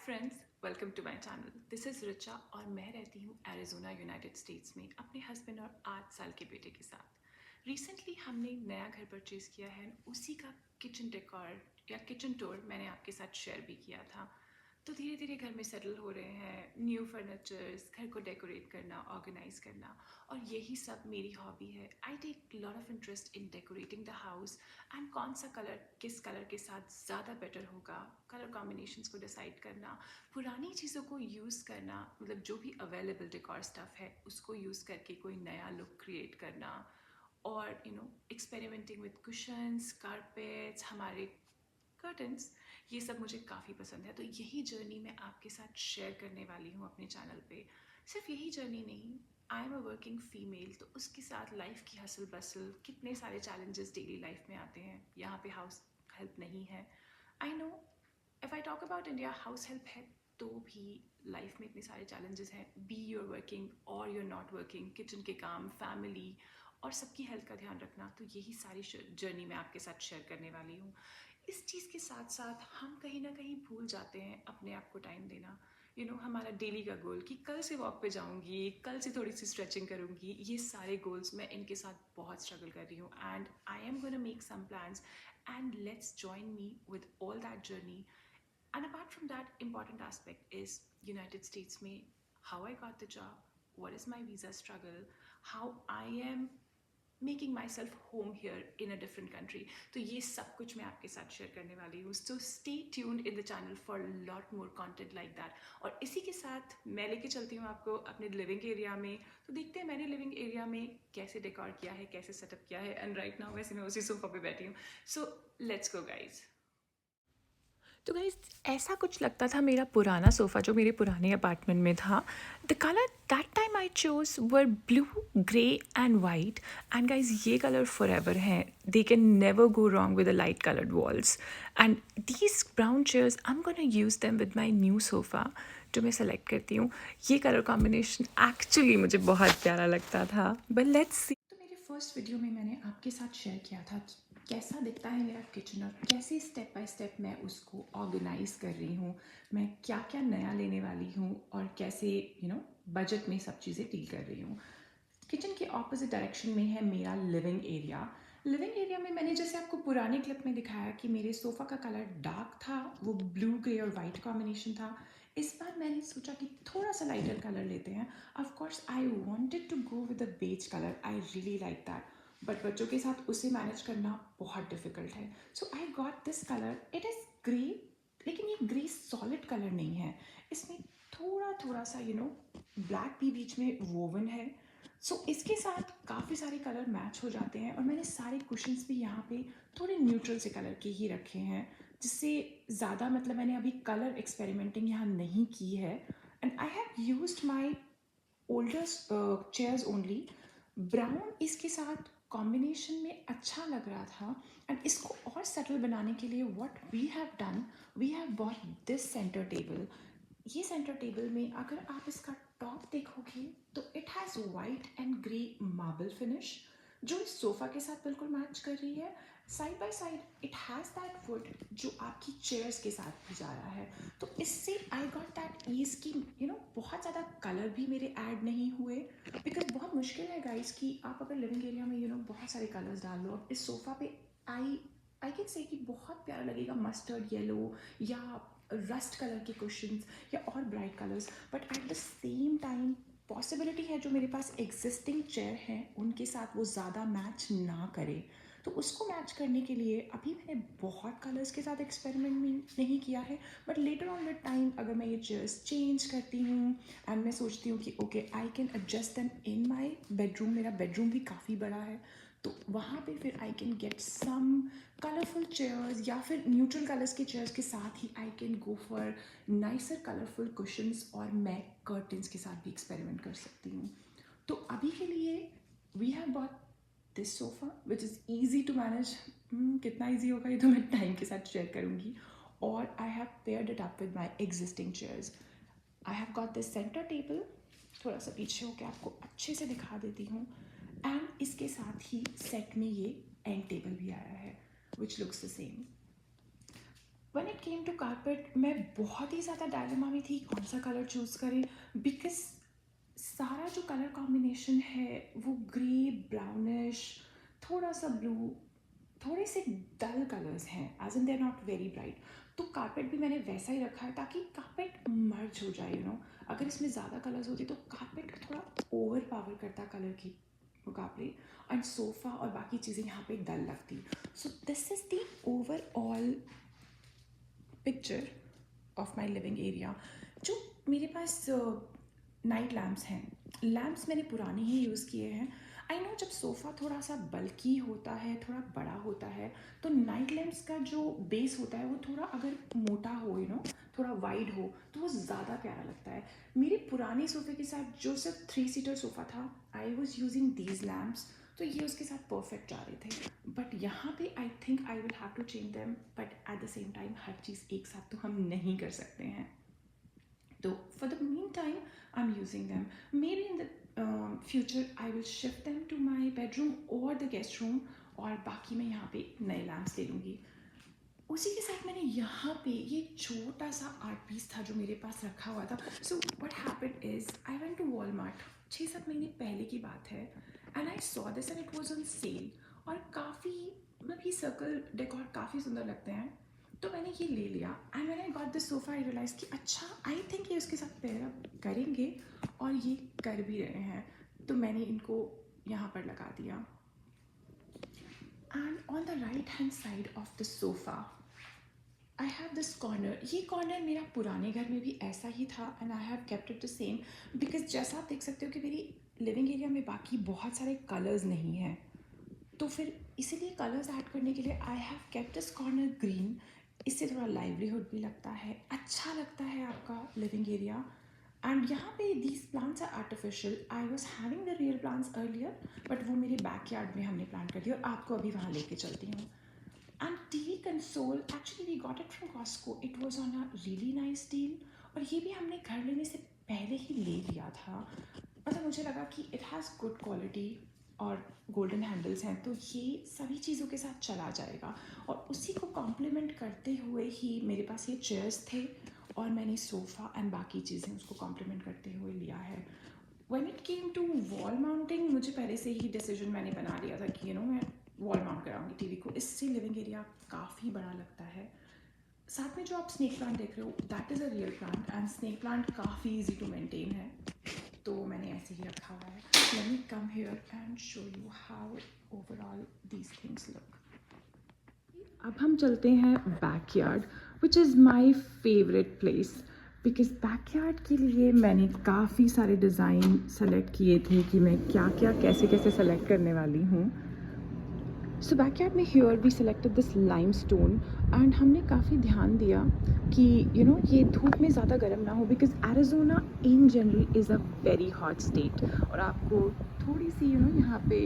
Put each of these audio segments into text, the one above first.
Friends, welcome to my channel. This is Richa और मैं रहती हूँ एरिज़ोना यूनाइटेड स्टेट्स में अपने हस्बैंड और 8 साल के बेटे के साथ। रिसेंटली हमने नया घर परचेज़ किया है, उसी का किचन डेकोर या किचन टूर मैंने आपके साथ शेयर भी किया था। तो धीरे धीरे घर में सेटल हो रहे हैं, न्यू फर्नीचर्स, घर को डेकोरेट करना, ऑर्गेनाइज करना, और यही सब मेरी हॉबी है। I take lot of interest in decorating the house and कौन सा कलर किस कलर के साथ ज़्यादा बेटर होगा, कलर कॉम्बिनेशंस को डिसाइड करना, पुरानी चीज़ों को यूज़ करना, मतलब जो भी अवेलेबल डेकोर स्टफ़ है उसको यूज़ करके कोई नया लुक क्रिएट करना, और एक्सपेरिमेंटिंग विद कुशन्स, कारपेट्स, हमारे कर्टन्स, ये सब मुझे काफ़ी पसंद है। तो यही जर्नी मैं आपके साथ शेयर करने वाली हूँ अपने चैनल पे। सिर्फ यही जर्नी नहीं, I am a working female, तो उसके साथ लाइफ की हसल बसल, कितने सारे चैलेंजेस डेली लाइफ में आते हैं। यहाँ पे हाउस हेल्प नहीं है, I know. If I talk about India, house help है तो भी लाइफ में इतने सारे चैलेंजेस हैं। बी यूर वर्किंग और यूर नॉट वर्किंग, किचन के काम, फैमिली और सबकी हेल्थ का ध्यान रखना। तो यही सारी जर्नी मैं आपके साथ शेयर करने वाली हूँ। इस चीज़ के साथ साथ हम कहीं ना कहीं भूल जाते हैं अपने आप को टाइम देना। हमारा डेली का गोल कि कल से वॉक पे जाऊंगी, कल से थोड़ी सी स्ट्रेचिंग करूंगी, ये सारे गोल्स मैं इनके साथ बहुत स्ट्रगल कर रही हूँ। And I am gonna make some plans and let's join me with all that journey. And apart from that, important aspect is United States में how I got the job, what is my visa struggle, how I am making my self home here in a different country. तो ये सब कुछ मैं आपके साथ share करने वाली हूँ। So stay tuned in the channel for lot more content like that. और इसी के साथ मैं लेके चलती हूँ आपको अपने लिविंग एरिया में। तो देखते हैं मैंने लिविंग एरिया में कैसे डेकोर किया है, कैसे सेटअप किया है। एंड राइट नाउ वैसे मैं उसी सोफा पे बैठी हूँ। So let's go guys. तो गाइज ऐसा कुछ लगता था मेरा पुराना सोफ़ा जो मेरे पुराने अपार्टमेंट में था। The colour that time I chose were blue, grey and white. And guys ये कलर फॉर एवर हैं, they can never go wrong with the light coloured walls. And these brown chairs I am gonna use them with my new sofa जो मैं select करती हूँ। ये colour combination actually मुझे बहुत प्यारा लगता था। But let's see. तो मेरे फर्स्ट वीडियो में मैंने आपके साथ शेयर किया था कि कैसा दिखता है मेरा किचन और कैसे स्टेप बाय स्टेप मैं उसको ऑर्गेनाइज कर रही हूँ, मैं क्या क्या नया लेने वाली हूँ और कैसे बजट में सब चीज़ें डील कर रही हूँ। किचन के ऑपोजिट डायरेक्शन में है मेरा लिविंग एरिया। लिविंग एरिया में मैंने जैसे आपको पुराने क्लिप में दिखाया कि मेरे सोफ़ा का कलर डार्क था, वो ब्लू ग्रे और वाइट कॉम्बिनेशन था। इस बार मैंने सोचा कि थोड़ा सा लाइटर कलर लेते हैं। Of course I wanted to go with a beige colour, I really like that, but बच्चों के साथ उसे मैनेज करना बहुत डिफिकल्ट है। So I got this colour, it is grey, लेकिन ये ग्रे सॉलिड कलर नहीं है, इसमें थोड़ा थोड़ा सा ब्लैक भी बीच में वोवन है। सो इसके साथ काफ़ी सारे कलर मैच हो जाते हैं और मैंने सारे कुशन्स भी यहाँ पे थोड़े न्यूट्रल से कलर के ही रखे हैं, जिससे ज़्यादा मतलब मैंने अभी कलर एक्सपेरिमेंटिंग यहाँ नहीं की है। And I have used my older chairs only. Brown इसके साथ कॉम्बिनेशन में अच्छा लग रहा था। एंड इसको और सेटल बनाने के लिए what we have done, we have bought this centre table. ये सेंटर टेबल में अगर आप इसका टॉप देखोगे तो it has white and grey marble finish जो इस सोफ़ा के साथ बिल्कुल मैच कर रही है। Side by side it has that would जो आपकी चेयर्स के साथ भी जा रहा है। तो इससे आई गॉट दैट ईज की बहुत ज़्यादा कलर भी मेरे ऐड नहीं हुए, बिकॉज बहुत मुश्किल है गाइस कि आप अगर लिविंग एरिया में बहुत सारे कलर्स डाल लो। अब इस सोफ़ा पे आई आई कैन से कि बहुत प्यारा लगेगा मस्टर्ड येलो या रस्ट कलर के कुशन्स या और bright colours, but at the same time possibility है जो मेरे पास एग्जिस्टिंग चेयर हैं उनके साथ वो ज़्यादा मैच ना करे। तो उसको मैच करने के लिए अभी मैंने बहुत कलर्स के साथ एक्सपेरिमेंट नहीं किया है, but later on with time अगर मैं ये चेयर्स चेंज करती हूँ एंड मैं सोचती हूँ कि okay I can adjust them in my bedroom, मेरा बेडरूम भी काफ़ी बड़ा है, तो वहाँ पे फिर I can get some colourful chairs या फिर न्यूट्रल कलर्स के चेयर्स के साथ ही I can go for nicer colourful cushions और मैं कर्टन्स के साथ भी एक्सपेरिमेंट कर सकती हूँ। तो अभी के लिए we have bought this sofa which is easy to manage. कितना ईजी होगा ये तो मैं टाइम के साथ शेयर करूँगी। और I have paired it up with my existing chairs. I have got this centre table, थोड़ा सा पीछे होकर आपको अच्छे से दिखा देती हूँ। एंड इसके साथ ही सेट में ये एंड टेबल भी आया है which looks the same. When it came to carpet मैं बहुत ही ज़्यादा डायलेमा में थी कौन सा कलर चूज़ करें, बिकॉज सारा जो कलर कॉम्बिनेशन है वो ग्रे ब्राउनिश, थोड़ा सा ब्लू, थोड़े से डल कलर्स हैं, as in they are not very bright. तो कारपेट भी मैंने वैसा ही रखा है ताकि कारपेट मर्ज हो जाए, अगर इसमें ज़्यादा कलर्स होती तो कारपेट थोड़ा ओवर पावर करता कलर की मुकाबले, एंड सोफ़ा और बाकी चीज़ें यहाँ पे डल लगती। सो this is the overall picture of my living area. जो मेरे पास नाइट लैम्प्स हैं, लैम्प्स मैंने पुराने ही यूज़ किए हैं। आई नो जब सोफ़ा थोड़ा सा बल्की होता है, थोड़ा बड़ा होता है, तो नाइट लैम्प्स का जो बेस होता है वो थोड़ा अगर मोटा हो, थोड़ा वाइड हो, तो वो ज़्यादा प्यारा लगता है। मेरे पुराने सोफ़े के साथ जो सिर्फ 3 सीटर सोफ़ा था, I was using these lamps, तो ये उसके साथ परफेक्ट जा रहे थे। बट यहाँ पे I think I will have to change them, but at the same time हर चीज़ एक साथ तो हम नहीं कर सकते हैं। तो for the meantime I am using them. Maybe in the future I will shift them to my bedroom और द गेस्ट रूम, और बाकी मैं यहाँ पे नए लैम्प्स ले लूँगी। उसी के साथ मैंने यहाँ पे ये छोटा सा आर्ट पीस था जो मेरे पास रखा हुआ था। So what happened is I went to Walmart 6-7 महीने पहले की बात है, and I saw this and it was on sale, और काफ़ी मतलब ये सर्कल डेकोर काफ़ी सुंदर लगते हैं, तो मैंने ये ले लिया। And when I got this sofa I realise कि अच्छा आई थिंक ये उसके साथ पेयर अप करेंगे, और ये कर भी रहे हैं, तो मैंने इनको यहाँ पर लगा दिया। And on the right hand side of the sofa I have this corner. ये कॉर्नर मेरा पुराने घर में भी ऐसा ही था, and I have kept it the same, because जैसा आप देख सकते हो कि मेरी लिविंग एरिया में बाकी बहुत सारे कलर्स नहीं हैं, तो फिर इसीलिए कलर्स ऐड करने के लिए I have kept this corner green. इससे थोड़ा लाइवलीहुड भी लगता है, अच्छा लगता है आपका लिविंग एरिया। एंड यहाँ पे these plants are artificial. I was having the real plants earlier, but वो मेरे बैकयार्ड में हमने प्लांट कर दिया, और आपको अभी वहाँ लेके चलती हूँ। And TV console, actually we got it from Costco. It was on a really nice deal. और ये भी हमने घर लेने से पहले ही ले लिया था। मतलब मुझे लगा कि it has good quality और गोल्डन हैंडल्स हैं, तो ये सभी चीज़ों के साथ चला जाएगा। और उसी को कॉम्प्लीमेंट करते हुए ही मेरे पास ये चेयर्स थे, और मैंने सोफ़ा एंड बाकी चीज़ें उसको कॉम्प्लीमेंट करते हुए लिया है। When it came to wall mounting, मुझे पहले से ही डिसीजन मैंने बना लिया था कि मैं वॉल माउंट कराऊंगी टीवी को, इससे लिविंग एरिया काफ़ी बड़ा लगता है। साथ में जो आप स्नेक प्लांट देख रहे हो, that is a real plant, and snake plant काफ़ी ईजी टू मेंटेन है, तो मैंने ऐसे ही रखा हुआ है। Let me come here and show you how overall these things look. अब हम चलते हैं backyard, which is my favourite place, because backyard के लिए मैंने काफ़ी सारे डिज़ाइन सेलेक्ट किए थे कि मैं क्या क्या कैसे कैसे सेलेक्ट करने वाली हूँ। सो बैकयार्ड में here we selected this limestone, and हमने काफ़ी ध्यान दिया कि ये धूप में ज़्यादा गर्म ना हो, because Arizona in general is a very hot state, और आपको थोड़ी सी यहाँ पे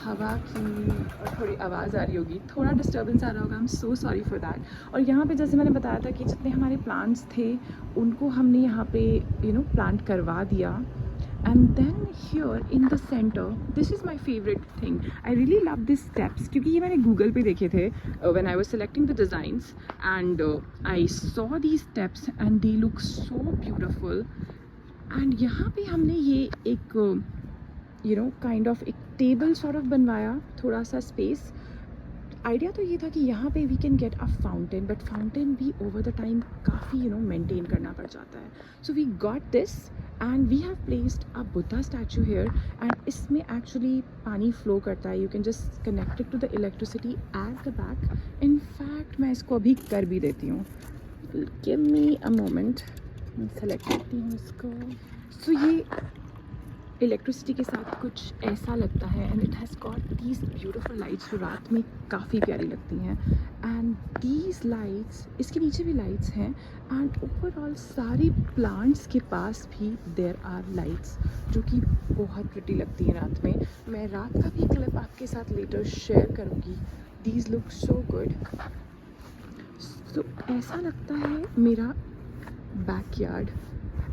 हवा की और थोड़ी आवाज़ आ रही होगी, थोड़ा डिस्टर्बेंस आ रहा होगा, I am so sorry for that. और यहाँ पे जैसे मैंने बताया था कि जितने हमारे प्लांट्स थे उनको हमने यहाँ पे प्लांट करवा दिया। And then here in the center, this is my favorite thing. I really love these steps क्योंकि ये मैंने Google पे देखे थे when I was selecting the designs, and I saw these steps and they look so beautiful. And यहाँ पे हमने ये एक kind of एक टेबल sort of बनवाया, थोड़ा सा स्पेस। आइडिया तो ये था कि यहाँ पे we can get a fountain, but fountain भी ओवर द टाइम काफ़ी मेंटेन करना पड़ जाता है। So we got this and we have placed a Buddha statue here, and इसमें एक्चुअली पानी फ्लो करता है, you can just connected to the electricity at the back. In fact मैं इसको अभी कर भी देती हूँ, गिव मी अ मोमेंट, मैं सेलेक्ट करती हूँ इसको। सो ये इलेक्ट्रिसिटी के साथ कुछ ऐसा लगता है, and it has got these beautiful lights जो रात में काफ़ी प्यारी लगती हैं। एंड दीज लाइट्स, इसके नीचे भी लाइट्स हैं, एंड ओवरऑल सारे प्लांट्स के पास भी देयर आर लाइट्स जो कि बहुत प्रिटी लगती हैं रात में। मैं रात का भी क्लिप आपके साथ लेटर शेयर करूँगी। These look so good. So ऐसा लगता है मेरा बैकयार्ड।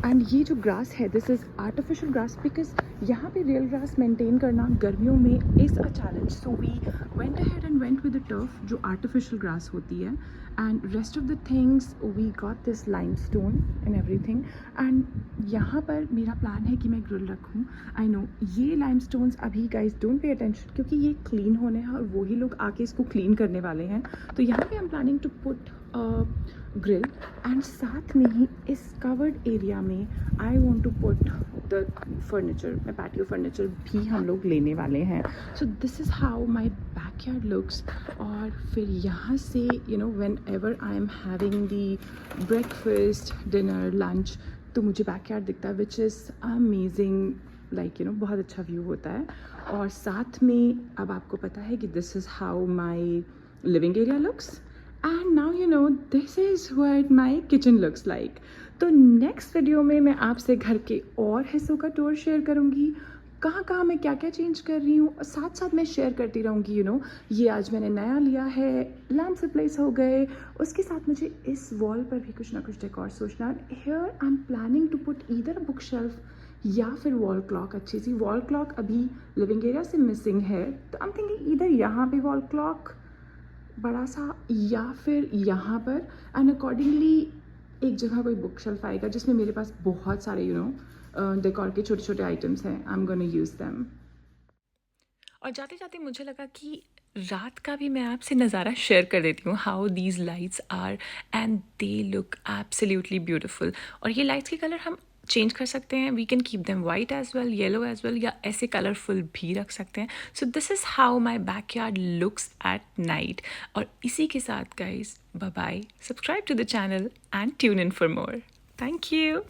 एंड ये जो ग्रास है this is artificial grass because यहाँ पे रियल ग्रास मेंटेन करना गर्मियों में is a challenge. So we went ahead and went with the turf जो आर्टिफिशियल ग्रास होती है. And rest of the things we got this limestone and everything. And यहाँ पर मेरा प्लान है कि मैं ग्रिल रखूँ. आई नो ये लाइमस्टोन्स अभी गाइज डोंट पे अटेंशन क्योंकि ये क्लीन होने हैं और वही लोग आके इसको क्लीन करने वाले हैं. तो यहाँ पे I am planning to put grill and साथ में ही इस कवर्ड एरिया में I want to put the furniture. Patio furniture भी हम लोग लेने वाले हैं. So this is how my backyard looks. और फिर यहाँ से you know whenever I am having the breakfast dinner lunch तो मुझे बैकयार्ड दिखता है which is amazing. Like you know बहुत अच्छा व्यू होता है. और साथ में अब आपको पता है कि this is how my living area looks. And now you know this is what my kitchen looks like. तो नेक्स्ट वीडियो में मैं आपसे घर के और हिस्सों का टूर शेयर करूँगी. कहाँ कहाँ मैं क्या क्या चेंज कर रही हूँ. साथ साथ मैं शेयर करती रहूँगी. यू नो ये आज मैंने नया लिया है, लैम्प्स रिप्लेस हो गए, उसके साथ मुझे इस वॉल पर भी कुछ ना कुछ डेकोर सोचना. Here I am planning to put either book shelf या फिर वॉल क्लॉक. अच्छी सी वॉल क्लॉक अभी लिविंग एरिया से मिसिंग है तो आई एम थिंकिंग ईदर यहाँ पे वॉल क्लॉक बड़ा सा या फिर यहाँ पर. एंड अकॉर्डिंगली एक जगह कोई बुक शेल्फ आएगा जिसमें मेरे पास बहुत सारे यू नो डेकोर के छोटे छोटे आइटम्स हैं. आई एम गोना यूज़ दैम. और जाते जाते मुझे लगा कि रात का भी मैं आपसे नज़ारा शेयर कर देती हूँ. How these lights are and they look absolutely beautiful. और ये लाइट्स के कलर हम चेंज कर सकते हैं. We can keep them white as well, yellow as well, या ऐसे कलरफुल भी रख सकते हैं. So this is how my backyard looks at night. और इसी के साथ guys bye bye. Subscribe to the channel and tune in for more. Thank you.